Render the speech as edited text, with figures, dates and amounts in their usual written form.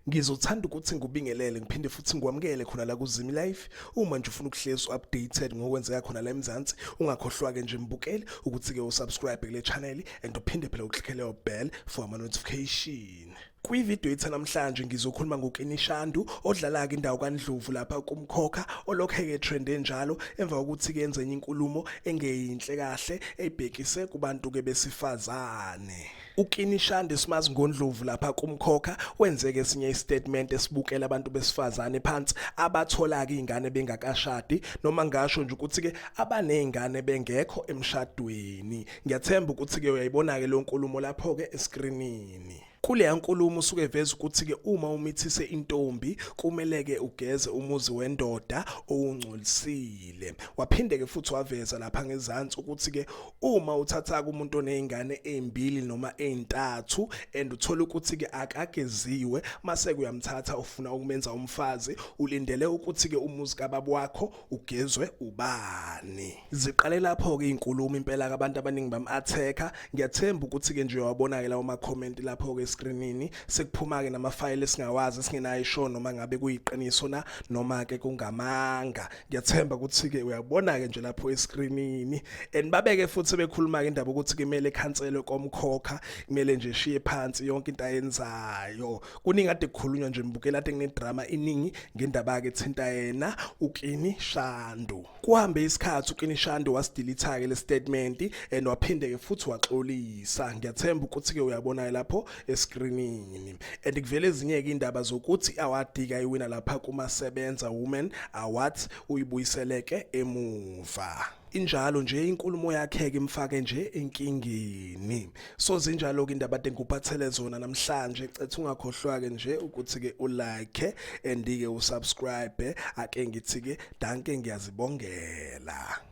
Ngizothanda ukuthi ngubingelele ngiphinde futhi ngikwamukele khona la kuZimi Live. Uma nje ufuna ukuhlezi updated ngokwenzeka khona la eMzansi, ungakhohlwa ke nje mbukele ukuthi ke usubscribe kule channel and uphinde phela uklickele yo bell for ama notification. Kwi-video yethu namhlanje ngizokhuluma ngoKini Shandu odlala ke indawo kaNdlovu lapha kumkhokha olokheke trend enjalo emva kokuthi ke enze inkulumo engeyinhle kahle ebhekise kubantu ke besifazane. uKini Shandu simazi ngoNdlovu lapha kumkhokha wenzeke esinye istatement esibukela abantu besifazane phansi abathola ke ingane bengakashadi noma ngasho nje ukuthi ke abanezingane bengekho emshadweni. Ngiyathemba ukuthi ke uyayibona ke lo nkulumo lapho ke escreenini. Kule yankulumo usuke eveza ukuthi ke uma umithise intombi kumele ke ugeze umuzi wendoda owungcolisile. Waphinde ke futhi waveza lapha ngezantsi ukuthi ke uma uthatha umuntu onezingane ezimbili noma ezintathu and uthola ukuthi ke akageziwe mase kuyamthatha ufuna ukumenza umfazi ulindele ukuthi ke umuzi kababa wakho ugezwe ubani. Ziqale lapho ke inkulumo impela kabantu abaningi bam-attacker. Ngiyathemba ukuthi ke nje wabona ke lawo ma comment lapho ke screenini sekuphuma ke namafile esingawazi singenayo isho noma ngabe kuyiqiniso na noma ke kungamanga. Ngiyathemba ukuthi ke uyabona ke nje lapho escreenini and babeke futhi bekhuluma ke indaba ukuthi kumele cancel komkhokha, kumele nje shiye phansi yonke into ayenzayo. Kuningi kade kukhulunywa nje mbukela ade kune drama iningi ngendaba ke thinta yena uKini Shandu. Kuhambe isikhathi uKini Shandu wasidelete ke le statement and waphinde ke futhi waxolisa. Ngiyathemba ukuthi ke uyabona lapho screenini and kuvele ezinye ke indaba zokuthi awadika iwina lapha kumasebenza women awards uyibuyiseleke emuva. Injalo nje inkulumo yakhe ke imfake nje enkingeni. So zinjalo ke indaba ade ngikuphathele zona namhlanje. Ecethe ungakhohlwa ke nje ukuthi ke ulike and ke usubscribe ake ngithi ke danke ngiyazibongela.